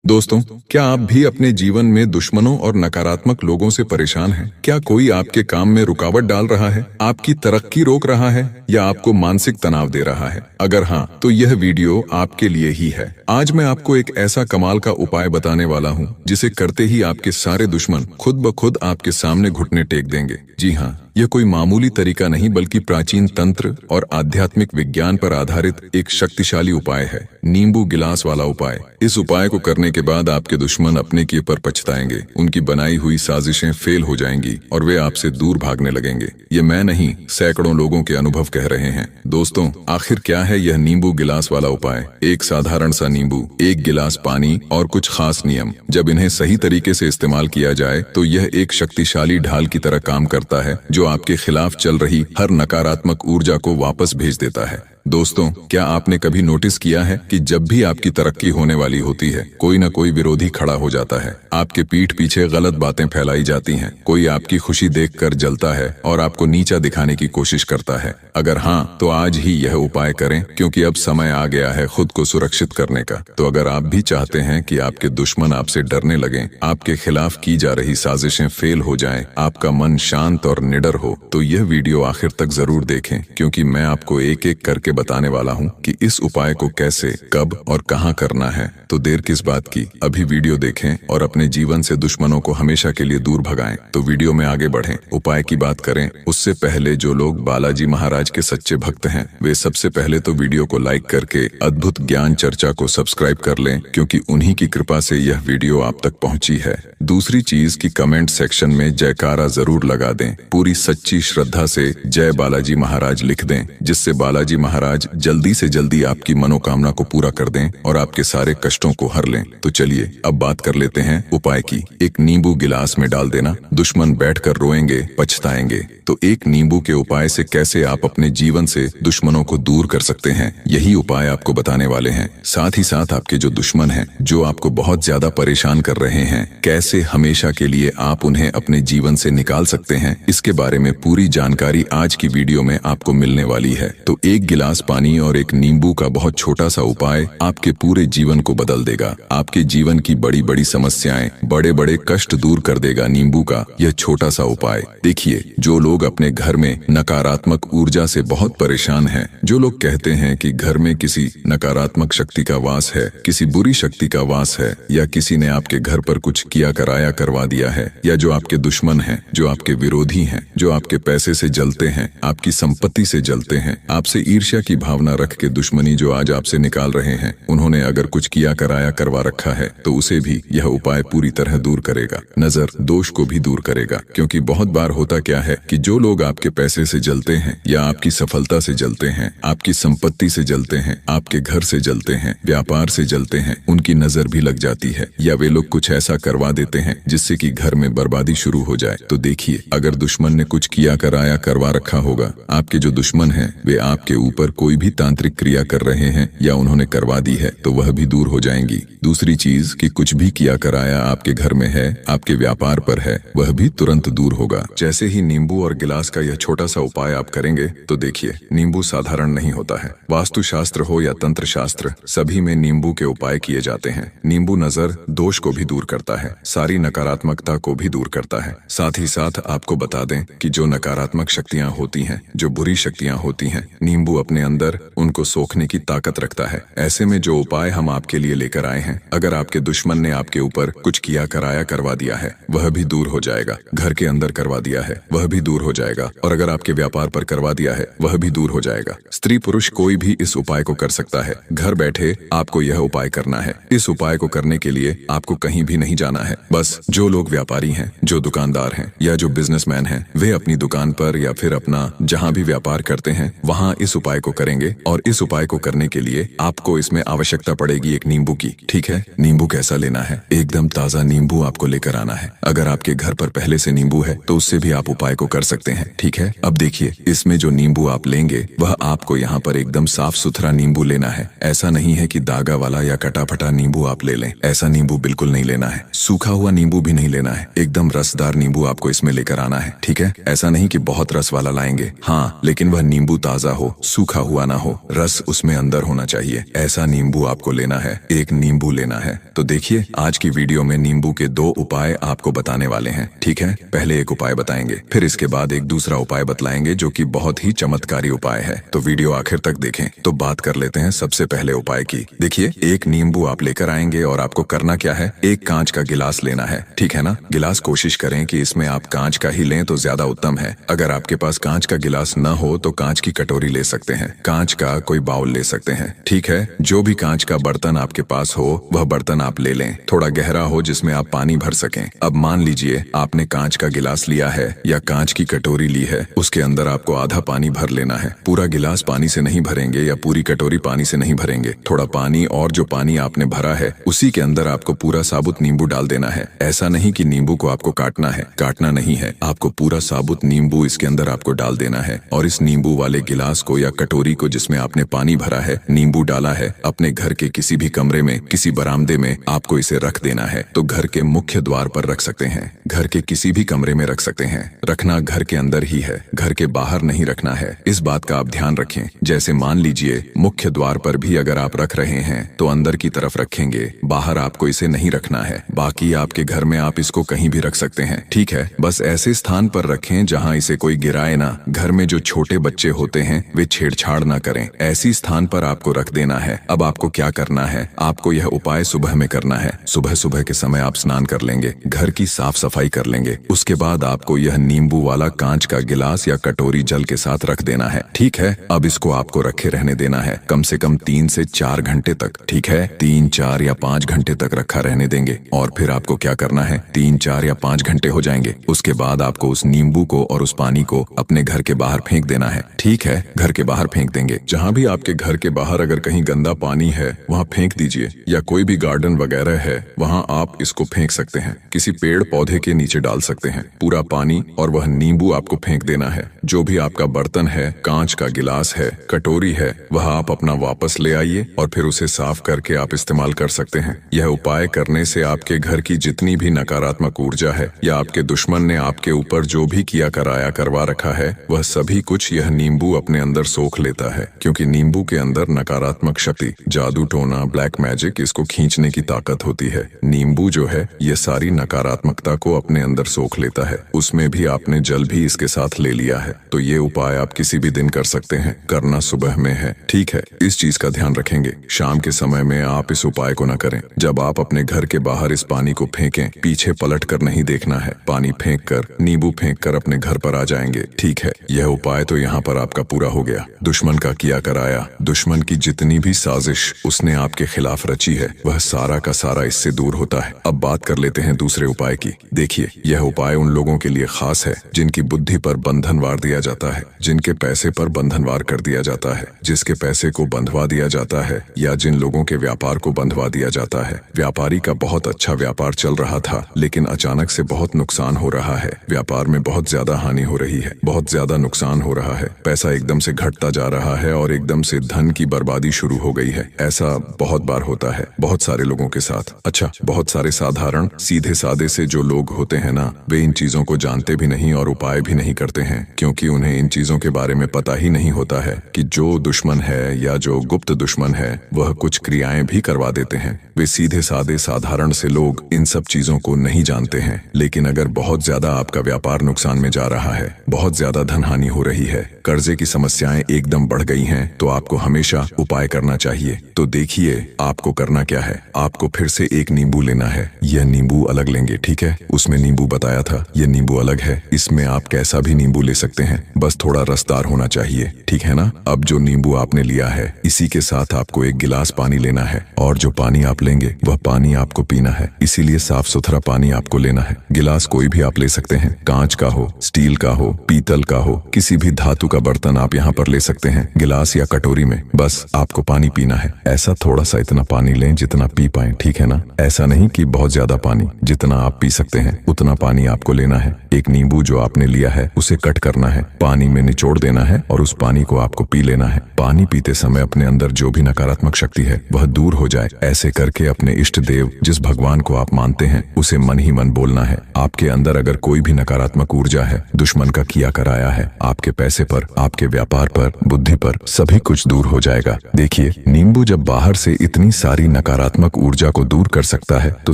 दोस्तों, क्या आप भी अपने जीवन में दुश्मनों और नकारात्मक लोगों से परेशान हैं? क्या कोई आपके काम में रुकावट डाल रहा है, आपकी तरक्की रोक रहा है या आपको मानसिक तनाव दे रहा है? अगर हाँ, तो यह वीडियो आपके लिए ही है। आज मैं आपको एक ऐसा कमाल का उपाय बताने वाला हूँ, जिसे करते ही आपके सारे दुश्मन खुद ब खुद आपके सामने घुटने टेक देंगे। जी हाँ, यह कोई मामूली तरीका नहीं बल्कि प्राचीन तंत्र और आध्यात्मिक विज्ञान पर आधारित एक शक्तिशाली उपाय है, नींबू गिलास वाला उपाय। इस उपाय को करने के बाद आपके दुश्मन अपने किए पर पछताएंगे, उनकी बनाई हुई साजिशें फेल हो जाएंगी और वे आपसे दूर भागने लगेंगे। ये मैं नहीं, सैकड़ों लोगों के अनुभव कह रहे हैं। दोस्तों, आखिर क्या है यह नींबू गिलास वाला उपाय? एक साधारण सा नींबू, एक गिलास पानी और कुछ खास नियम। जब इन्हें सही तरीके से इस्तेमाल किया जाए तो यह एक शक्तिशाली ढाल की तरह काम करता है, जो आपके खिलाफ चल रही हर नकारात्मक ऊर्जा को वापस भेज देता है। दोस्तों, क्या आपने कभी नोटिस किया है कि जब भी आपकी तरक्की होने वाली होती है, कोई न कोई विरोधी खड़ा हो जाता है। आपके पीठ पीछे गलत बातें फैलाई जाती हैं, कोई आपकी खुशी देखकर जलता है और आपको नीचा दिखाने की कोशिश करता है। अगर हाँ, तो आज ही यह उपाय करें, क्योंकि अब समय आ गया है खुद को सुरक्षित करने का। तो अगर आप भी चाहते हैं कि आपके दुश्मन आपसे डरने लगें, आपके खिलाफ की जा रही साजिशें फेल हो जाएं, आपका मन शांत और निडर हो, तो यह वीडियो आखिर तक जरूर देखें, क्योंकि मैं आपको एक एक करके बताने वाला हूं कि इस उपाय को कैसे, कब और कहां करना है। तो देर किस बात की, अभी वीडियो देखें और अपने जीवन से दुश्मनों को हमेशा के लिए दूर भगाएं। तो वीडियो में आगे बढ़ें, उपाय की बात करें उससे पहले जो लोग बालाजी महाराज के सच्चे भक्त हैं, वे सबसे पहले तो वीडियो को लाइक करके अद्भुत ज्ञान चर्चा को सब्सक्राइब कर लें, क्योंकि उन्हीं की कृपा से यह वीडियो आप तक पहुंची है। दूसरी चीज कि कमेंट सेक्शन में जयकारा जरूर लगा दें, पूरी सच्ची श्रद्धा से जय बालाजी महाराज लिख दें, जिससे बालाजी महाराज जल्दी से जल्दी आपकी मनोकामना को पूरा कर दें और आपके सारे कष्टों को हर लें। तो चलिए अब बात कर लेते हैं उपाय की। एक नींबू गिलास में डाल देना, दुश्मन बैठकर रोएंगे, पछताएंगे। तो एक नींबू के उपाय से कैसे आप अपने जीवन से दुश्मनों को दूर कर सकते हैं, यही उपाय आपको बताने वाले हैं। साथ ही साथ आपके जो दुश्मन हैं, जो आपको बहुत ज्यादा परेशान कर रहे हैं, कैसे हमेशा के लिए आप उन्हें अपने जीवन से निकाल सकते हैं, इसके बारे में पूरी जानकारी आज की वीडियो में आपको मिलने वाली है। तो एक गिलास पानी और एक नींबू का बहुत छोटा सा उपाय आपके पूरे जीवन को बदल देगा। आपके जीवन की बड़ी बड़ी समस्याएं, बड़े बड़े कष्ट दूर कर देगा नींबू का यह छोटा सा उपाय। देखिए, जो लोग अपने घर में नकारात्मक ऊर्जा से बहुत परेशान हैं, जो लोग कहते हैं कि घर में किसी नकारात्मक शक्ति का वास है, किसी बुरी शक्ति का वास है, या किसी ने आपके घर पर कुछ किया कराया करवा दिया है, या जो आपके दुश्मन हैं, जो आपके विरोधी हैं, जो आपके पैसे से जलते हैं, आपकी संपत्ति से जलते हैं, आपसे ईर्ष्या की भावना रख के दुश्मनी जो आज आपसे निकाल रहे हैं, उन्होंने अगर कुछ किया कराया करवा रखा है, तो उसे भी यह उपाय पूरी तरह दूर करेगा। नजर दोष को भी दूर करेगा, क्योंकि बहुत बार होता क्या है कि जो लोग आपके पैसे से जलते हैं, या आपकी सफलता से जलते हैं, आपकी संपत्ति से जलते हैं, आपके घर से जलते हैं, व्यापार से जलते हैं, उनकी नजर भी लग जाती है, या वे लोग कुछ ऐसा करवा देते हैं जिससे कि घर में बर्बादी शुरू हो जाए। तो देखिए, अगर दुश्मन ने कुछ किया कराया करवा रखा होगा, आपके जो दुश्मन हैं वे आपके ऊपर कोई भी तांत्रिक क्रिया कर रहे हैं या उन्होंने करवा दी है, तो वह भी दूर हो जाएंगी। दूसरी चीज कि कुछ भी किया कराया आपके घर में है, आपके व्यापार पर है, वह भी तुरंत दूर होगा। जैसे ही नींबू और गिलास का यह छोटा सा उपाय आप करेंगे, तो देखिए, नींबू साधारण नहीं होता है। वास्तु शास्त्र हो या तंत्र शास्त्र, सभी में नींबू के उपाय किए जाते हैं। नींबू नजर दोष को भी दूर करता है, सारी नकारात्मकता को भी दूर करता है। साथ ही साथ आपको बता दें कि जो नकारात्मक शक्तियां होती हैं, जो बुरी शक्तियां होती हैं, नींबू अपने अंदर उनको सोखने की ताकत रखता है। ऐसे में जो उपाय हम आपके लिए लेकर आए हैं, अगर आपके दुश्मन ने आपके ऊपर कुछ किया कराया करवा दिया है, वह भी दूर हो जाएगा। घर के अंदर करवा दिया है, वह भी दूर हो जाएगा। और अगर आपके व्यापार पर करवा दिया है, वह भी दूर हो जाएगा। स्त्री पुरुष कोई भी इस उपाय को कर सकता है। घर बैठे आपको यह उपाय करना है। इस उपाय को करने के लिए आपको कहीं भी नहीं जाना है। बस जो लोग व्यापारी हैं, जो दुकानदार हैं, या जो बिजनेसमैन हैं, वे अपनी दुकान पर या फिर अपना जहां भी व्यापार करते हैं, वहां इस उपाय को करेंगे। और इस उपाय को करने के लिए आपको इसमें आवश्यकता पड़ेगी एक नींबू की। ठीक है, नींबू कैसा लेना है? एकदम ताजा नींबू आपको लेकर आना है। अगर आपके घर पर पहले से नींबू है, तो उससे भी आप उपाय को कर सकते हैं। ठीक है, अब देखिए, इसमें जो नींबू आप लेंगे, वह आपको यहाँ पर एकदम साफ सुथरा नींबू लेना है। ऐसा नहीं है कि दागा वाला या कटा फटा नींबू आप ले लें, ऐसा नींबू बिल्कुल नहीं लेना है। सूखा हुआ नींबू भी नहीं लेना है, एकदम रसदार नींबू आपको इसमें लेकर आना है। ठीक है, ऐसा नहीं कि बहुत रस वाला लाएंगे, हाँ, लेकिन वह नींबू ताजा हो, सूखा सूखा हुआ ना हो, रस उसमें अंदर होना चाहिए। ऐसा नींबू आपको लेना है, एक नींबू लेना है। तो देखिए, आज की वीडियो में नींबू के 2 उपाय आपको बताने वाले हैं, ठीक है। पहले एक उपाय बताएंगे, फिर इसके बाद एक दूसरा उपाय बतलाएंगे जो कि बहुत ही चमत्कारी उपाय है। तो वीडियो आखिर तक देखें। तो बात कर लेते हैं सबसे पहले उपाय की। देखिए, एक नींबू आप लेकर आएंगे और आपको करना क्या है, एक कांच का गिलास लेना है, ठीक है ना। गिलास कोशिश करें कि इसमें आप कांच का ही लें तो ज्यादा उत्तम है। अगर आपके पास कांच का गिलास न हो तो कांच की कटोरी ले सकते हैं, कांच का कोई बाउल ले सकते हैं, ठीक है। जो भी कांच का बर्तन आपके पास हो वह बर्तन आप ले लें, थोड़ा गहरा हो जिसमें आप पानी भर सकें। अब मान लीजिए आपने कांच का गिलास लिया है या कांच की कटोरी ली है, उसके अंदर आपको आधा पानी भर लेना है। पूरा गिलास पानी से नहीं भरेंगे या पूरी कटोरी पानी से नहीं भरेंगे, थोड़ा पानी और जो पानी आपने भरा है उसी के अंदर आपको पूरा साबुत नींबू डाल देना है। ऐसा नहीं कि नींबू को आपको काटना है, काटना नहीं है, आपको पूरा साबुत नींबू इसके अंदर आपको डाल देना है। और इस नींबू वाले गिलास को या कटोरी को जिसमें आपने पानी भरा है, नींबू डाला है, अपने घर के किसी भी कमरे में, किसी बरामदे में आपको इसे रख देना है। तो घर के मुख्य द्वार पर रख सकते हैं, घर के किसी भी कमरे में रख सकते हैं। रखना घर के अंदर ही है, घर के बाहर नहीं रखना है, इस बात का आप ध्यान रखें। जैसे मान लीजिए मुख्य द्वार पर भी अगर आप रख रहे हैं तो अंदर की तरफ रखेंगे, बाहर आपको इसे नहीं रखना है। बाकी आपके घर में आप इसको कहीं भी रख सकते हैं, ठीक है। बस ऐसे स्थान पर रखें जहां इसे कोई गिराए ना। घर में जो छोटे बच्चे होते हैं वे छेड़छाड़ ना करें, ऐसी स्थान पर आपको रख देना है। अब आपको क्या करना है, आपको यह उपाय सुबह में करना है। सुबह सुबह के समय आप स्नान कर लेंगे, घर की साफ सफाई कर लेंगे, उसके बाद आपको यह नींबू वाला कांच का गिलास या कटोरी जल के साथ रख देना है, ठीक है। अब इसको आपको रखे रहने देना है कम से कम 3 से 4 घंटे तक, ठीक है। 3, 4 या 5 घंटे तक रखा रहने देंगे। और फिर आपको क्या करना है, 3, 4 या 5 घंटे हो जाएंगे, उसके बाद आपको उस नींबू को और उस पानी को अपने घर के बाहर फेंक देना है, ठीक है। घर के बाहर फेंक देंगे, जहां भी आपके घर के बाहर अगर कहीं गंदा पानी है वहां फेंक दीजिए, या कोई भी गार्डन वगैरह है वहां आप इसको फेंक सकते हैं, किसी पेड़ पौधे के नीचे डाल सकते हैं। पूरा पानी और वह नींबू आपको फेंक देना है। जो भी आपका बर्तन है, कांच का गिलास है, कटोरी है, वह आप अपना वापस ले आइए और फिर उसे साफ करके आप इस्तेमाल कर सकते हैं। यह उपाय करने से आपके घर की जितनी भी नकारात्मक ऊर्जा है या आपके दुश्मन ने आपके ऊपर जो भी किया कराया करवा रखा है, वह सभी कुछ यह नींबू अपने अंदर सोख लेता है। क्योंकि नींबू के अंदर नकारात्मक शक्ति, जादू टोना, ब्लैक मैजिक, इसको खींचने की ताकत होती है। नींबू जो है ये सारी नकारात्मकता को अपने अंदर सोख लेता है। उसमें भी आपने जल भी इसके साथ ले लिया है। तो ये उपाय आप किसी भी दिन कर सकते हैं, करना सुबह में है, ठीक है। इस चीज का ध्यान रखेंगे, शाम के समय में आप इस उपाय को न करें। जब आप अपने घर के बाहर इस पानी को फेंकें, पीछे पलट कर नहीं देखना है। पानी फेंक कर, नींबू फेंक कर अपने घर पर आ जाएंगे, ठीक है। यह उपाय तो यहाँ पर आपका पूरा हो गया। दुश्मन का किया कराया, दुश्मन की जितनी भी साजिश उसने आपके खिलाफ रची है, वह सारा का सारा इससे दूर होता है। अब बात कर लेते हैं दूसरे उपाय की। देखिए, यह उपाय उन लोगों के लिए खास है जिनकी बुद्धि पर बंधनवार दिया जाता है, जिनके पैसे पर बंधनवार कर दिया जाता है, जिसके पैसे को बंधवा दिया जाता है, या जिन लोगों के व्यापार को बंधवा दिया जाता है। व्यापारी का बहुत अच्छा व्यापार चल रहा था लेकिन अचानक से बहुत नुकसान हो रहा है, व्यापार में बहुत ज्यादा हानि हो रही है, बहुत ज्यादा नुकसान हो रहा है, पैसा एकदम से घटता जा रहा है और एकदम से धन की बर्बादी शुरू हो गई है। ऐसा बहुत बार होता है बहुत सारे लोगों के साथ। अच्छा, बहुत सारे साधारण सीधे सादे से जो लोग होते हैं ना, वे इन चीजों को जानते भी नहीं और उपाय भी नहीं करते हैं, क्योंकि उन्हें इन चीजों के बारे में पता ही नहीं होता है कि जो दुश्मन है या जो गुप्त दुश्मन है वह कुछ क्रियाएं भी करवा देते हैं। वे सीधे सादे साधारण से लोग इन सब चीजों को नहीं जानते हैं। लेकिन अगर बहुत ज्यादा आपका व्यापार नुकसान में जा रहा है, बहुत ज्यादा धन हानि हो रही है, कर्जे की समस्याएं एकदम बढ़ गई हैं, तो आपको हमेशा उपाय करना चाहिए। तो देखिए आपको करना क्या है, आपको फिर से एक नींबू लेना है। यह नींबू अलग लेंगे, ठीक है। उसमें नींबू बताया था, यह नींबू अलग है। इसमें आप कैसा भी नींबू ले सकते हैं, बस थोड़ा रसदार होना चाहिए, ठीक है ना। अब जो नींबू आपने लिया है, इसी के साथ आपको एक गिलास पानी लेना है और जो पानी आप लेंगे वह पानी आपको पीना है। इसीलिए साफ सुथरा पानी आपको लेना है। गिलास कोई भी आप ले सकते हैं, कांच का हो, स्टील का हो, पीतल का हो, किसी भी धातु का बर्तन आप यहाँ पर ले सकते हैं, गिलास या कटोरी में। बस आपको पानी पीना है। ऐसा थोड़ा सा इतना पानी लें जितना पी पाए, ठीक है ना। ऐसा नहीं कि बहुत ज्यादा पानी, जितना आप पी सकते हैं उतना पानी आपको लेना है। एक नींबू जो आपने लिया है उसे कट करना है, पानी में निचोड़ देना है और उस पानी को आपको पी लेना है। पानी पीते समय अपने अंदर जो भी नकारात्मक शक्ति है वह दूर हो जाए। ऐसे करके अपने इष्ट देव, जिस भगवान को आप मानते हैं, उसे मन ही मन बोलना है। आपके अंदर अगर कोई भी नकारात्मक ऊर्जा है, दुश्मन का किया कराया है, आपके पैसे पर, आपके व्यापार पर, बुद्धि पर, सभी कुछ दूर हो जाएगा। देखिए, नींबू जब बाहर से इतनी सारी नकारात्मक ऊर्जा को दूर कर सकता है तो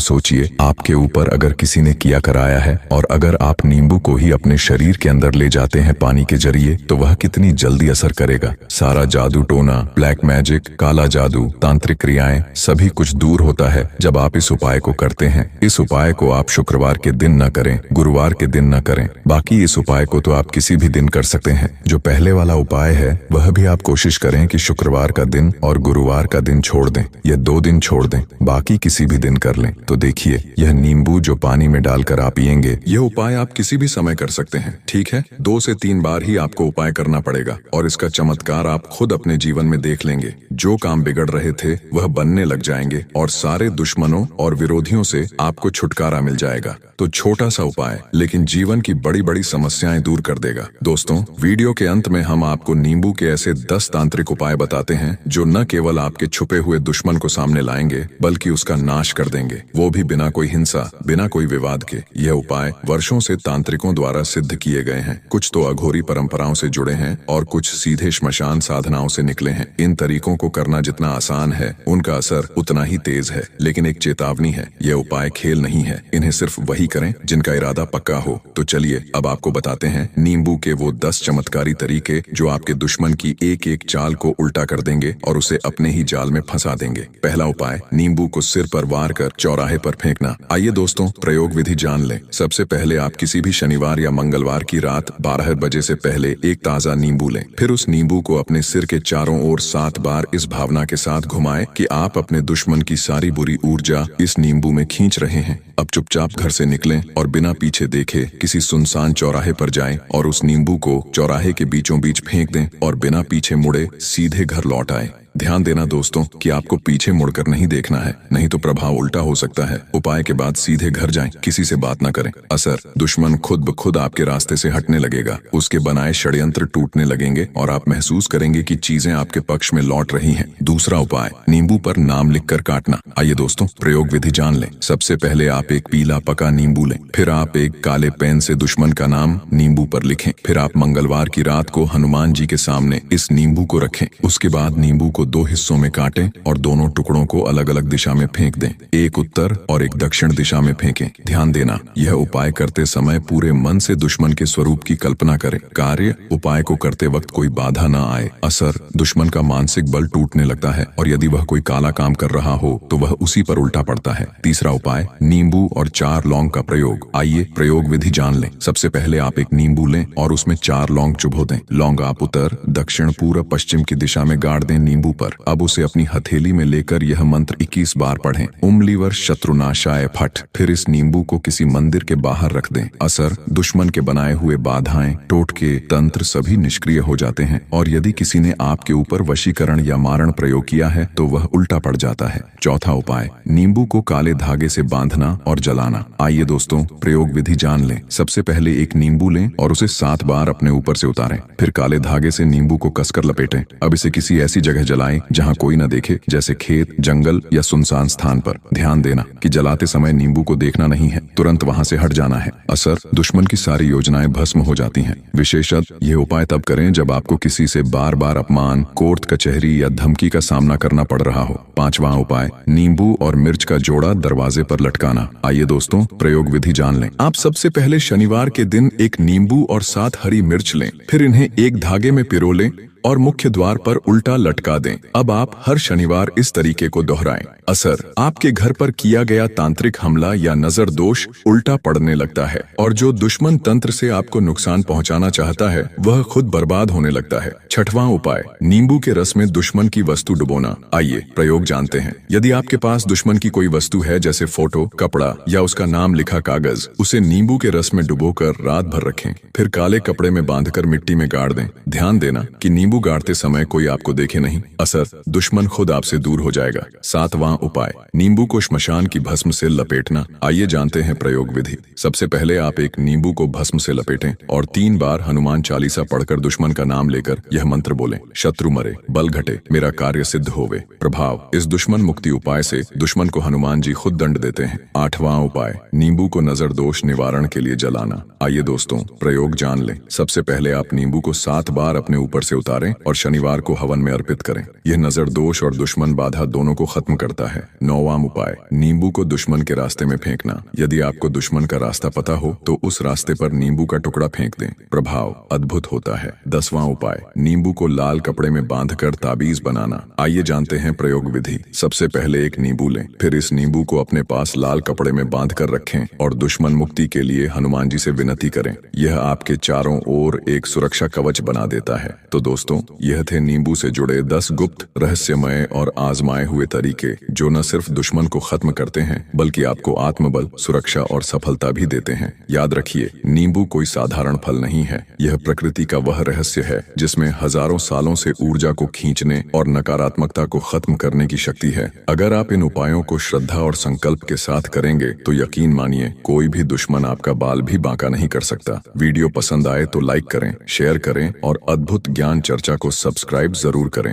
सोचिए आपके ऊपर अगर किसी ने किया कराया है, और अगर आप नींबू को ही अपने शरीर के अंदर ले जाते हैं पानी के जरिए, तो वह कितनी जल्दी असर करेगा। सारा जादू टोना, ब्लैक मैजिक, काला जादू, तांत्रिक क्रियाएं, सभी कुछ दूर होता है जब आप इस उपाय को करते हैं। इस उपाय को आप शुक्रवार के दिन न करें, गुरुवार के दिन न करें। बाकी इस उपाय को तो आप किसी भी दिन कर सकते हैं। जो पहले वाला उपाय है वह भी आप कोशिश करें कि शुक्रवार का दिन और गुरुवार का दिन छोड़ दें, या 2 दिन छोड़ दें, बाकी किसी भी दिन कर लें। तो देखिए, यह नींबू जो पानी में डालकर आप पिएंगे, यह उपाय आप किसी भी समय कर सकते हैं। ठीक है, 2 से 3 बार ही आपको उपाय करना पड़ेगा और इसका चमत्कार आप खुद अपने जीवन में देख लेंगे। जो काम बिगड़ रहे थे वह बनने लग जाएंगे और सारे दुश्मनों और विरोधियों से आपको छुटकारा मिल जाएगा। तो छोटा सा उपाय लेकिन जीवन की बड़ी बड़ी समस्याएं दूर कर देगा। दोस्तों, वीडियो के अंत में हम आपको नींबू के ऐसे 10 तांत्रिक उपाय बताते हैं जो न केवल आपके छुपे हुए दुश्मन को सामने लाएंगे बल्कि उसका नाश कर देंगे, वो भी बिना कोई हिंसा, बिना कोई विवाद के। यह उपाय वर्षों से तांत्रिकों द्वारा सिद्ध किए गए हैं। कुछ तो अघोरी परंपराओं से जुड़े हैं और कुछ सीधे श्मशान साधनाओं से निकले हैं। इन तरीकों को करना जितना आसान है, उनका असर उतना ही तेज है। लेकिन एक चेतावनी है, यह उपाय खेल नहीं है। इन्हें सिर्फ वही करें जिनका इरादा पक्का हो। तो चलिए अब आपको बताते हैं नींबू के वो 10 चमत्कारी तरीके जो आपके दुश्मन की एक एक चाल को उल्टा कर देंगे और उसे अपने ही जाल में फंसा देंगे। पहला उपाय, नींबू को सिर पर वार कर चौराहे पर फेंकना। आइए दोस्तों, प्रयोग विधि जान लें। सबसे पहले आप किसी भी शनिवार या मंगलवार की रात 12 बजे से पहले एक ताजा नींबू लें। फिर उस नींबू को अपने सिर के चारों ओर 7 बार इस भावना के साथ घुमाएं कि आप अपने दुश्मन की सारी बुरी ऊर्जा इस नींबू में खींच रहे हैं। अब चुपचाप घर से निकलें और बिना पीछे देखे किसी सुनसान चौराहे पर जाएं और उस नींबू को चौराहे के बीचों बीच फेंक दें और बिना पीछे मुड़े सीधे घर लौट आएं। ध्यान देना दोस्तों कि आपको पीछे मुड़कर नहीं देखना है, नहीं तो प्रभाव उल्टा हो सकता है। उपाय के बाद सीधे घर जाएं, किसी से बात ना करें। असर, दुश्मन खुद ब खुद आपके रास्ते से हटने लगेगा, उसके बनाए षड्यंत्र टूटने लगेंगे और आप महसूस करेंगे कि चीजें आपके पक्ष में लौट रही हैं। दूसरा उपाय, नींबू पर नाम लिखकर काटना। आइए दोस्तों, प्रयोग विधि जान लें। सबसे पहले आप एक पीला पका नींबू लें, फिर आप एक काले पेन से दुश्मन का नाम नींबू पर लिखें। फिर आप मंगलवार की रात को हनुमान जी के सामने इस नींबू को रखें। उसके बाद नींबू को 2 हिस्सों में काटें और दोनों टुकड़ों को अलग अलग दिशा में फेंक दें। एक उत्तर और एक दक्षिण दिशा में फेंकें। ध्यान देना, यह उपाय करते समय पूरे मन से दुश्मन के स्वरूप की कल्पना करें। कार्य, उपाय को करते वक्त कोई बाधा न आए। असर, दुश्मन का मानसिक बल टूटने लगता है और यदि वह कोई काला काम कर रहा हो तो वह उसी पर उल्टा पड़ता है। तीसरा उपाय, नींबू और 4 लौंग का प्रयोग। आइए प्रयोग विधि जान लें। सबसे पहले आप एक नींबू लें और उसमें 4 लौंग चुभो दें। लौंग आप उत्तर, दक्षिण, पूर्व, पश्चिम की दिशा में गाड़ दें नींबू पर। अब उसे अपनी हथेली में लेकर यह मंत्र 21 बार पढ़ें। उम्लीवर शत्रुनाशाय फट। फिर इस नींबू को किसी मंदिर के बाहर रख दें। असर, दुश्मन के बनाए हुए बाधाएं, टोटके, तंत्र सभी निष्क्रिय हो जाते हैं और यदि किसी ने आपके ऊपर वशीकरण या मारण प्रयोग किया है तो वह उल्टा पड़ जाता है। चौथा उपाय, नींबू को काले धागे से बांधना और जलाना। आइए दोस्तों, प्रयोग विधि जान लें। सबसे पहले एक नींबू लें और उसे 7 बार अपने ऊपर से उतारें। फिर काले धागे से नींबू को कसकर लपेटें। अब इसे किसी ऐसी जगह जलाएं जहां कोई न देखे, जैसे खेत, जंगल या सुनसान स्थान पर। ध्यान देना कि जलाते समय नींबू को देखना नहीं है, तुरंत वहां से हट जाना है। असर, दुश्मन की सारी योजनाएं भस्म हो जाती हैं। विशेषतः यह उपाय तब करें जब आपको किसी से बार बार अपमान, कोर्ट कचहरी या धमकी का सामना करना पड़ रहा हो। पांचवा उपाय, नींबू और मिर्च का जोड़ा दरवाजे पर लटकाना। आइए दोस्तों, प्रयोग विधि जान लें। आप सबसे पहले शनिवार के दिन एक नींबू और 7 हरी मिर्च लें, फिर इन्हें एक धागे में पिरो लें और मुख्य द्वार पर उल्टा लटका दें। अब आप हर शनिवार इस तरीके को दोहराएं। असर, आपके घर पर किया गया तांत्रिक हमला या नजर दोष उल्टा पड़ने लगता है और जो दुश्मन तंत्र से आपको नुकसान पहुंचाना चाहता है वह खुद बर्बाद होने लगता है। छठवां उपाय, नींबू के रस में दुश्मन की वस्तु डुबोना। आइए प्रयोग जानते हैं। यदि आपके पास दुश्मन की कोई वस्तु है, जैसे फोटो, कपड़ा या उसका नाम लिखा कागज, उसे नींबू के रस में डुबोकर रात भर रखें। फिर काले कपड़े में बांधकर मिट्टी में गाड़ दें। ध्यान देना कि नींबू गाड़ते समय कोई आपको देखे नहीं। असर, दुश्मन खुद आपसे दूर हो जाएगा। सातवां उपाय, नींबू को श्मशान की भस्म से लपेटना। आइए जानते हैं प्रयोग विधि। सबसे पहले आप एक नींबू को भस्म से लपेटें और 3 बार हनुमान चालीसा पढ़कर दुश्मन का नाम लेकर यह मंत्र बोलें। शत्रु मरे, बल घटे, मेरा कार्य सिद्ध होवे। प्रभाव, इस दुश्मन मुक्ति उपाय से दुश्मन को हनुमान जी खुद दंड देते हैं। आठवां उपाय, नींबू को नजर दोष निवारण के लिए जलाना। आइए दोस्तों, प्रयोग जान लें। सबसे पहले आप नींबू को 7 बार अपने ऊपर से उतारें उतारें और शनिवार को हवन में अर्पित करें। यह नजर दोष और दुश्मन बाधा दोनों को खत्म करता है। 9वां उपाय, नींबू को दुश्मन के रास्ते में फेंकना। यदि आपको दुश्मन का रास्ता पता हो तो उस रास्ते पर नींबू का टुकड़ा फेंक दें, प्रभाव अद्भुत होता है। 10वां उपाय, नींबू को लाल कपड़े में बांधकर ताबीज बनाना। आइए जानते हैं प्रयोग विधि। सबसे पहले एक नींबू लें, फिर इस नींबू को अपने पास लाल कपड़े में बांधकर रखें और दुश्मन मुक्ति के लिए हनुमान जी से विनती करें। यह आपके चारों ओर एक सुरक्षा कवच बना देता है। तो दोस्तों, यह थे नींबू से जुड़े 10 गुप्त, रहस्यमय और आजमाए हुए तरीके जो न सिर्फ दुश्मन को खत्म करते हैं बल्कि आपको आत्मबल, सुरक्षा और सफलता भी देते हैं। याद रखिए, नींबू कोई साधारण फल नहीं है। यह प्रकृति का वह रहस्य है जिसमें हजारों सालों से ऊर्जा को खींचने और नकारात्मकता को खत्म करने की शक्ति है। अगर आप इन उपायों को श्रद्धा और संकल्प के साथ करेंगे तो यकीन मानिए, कोई भी दुश्मन आपका बाल भी बांका नहीं कर सकता। वीडियो पसंद आए तो लाइक करें, शेयर करें और अद्भुत ज्ञान चर्चा को सब्सक्राइब जरूर करें।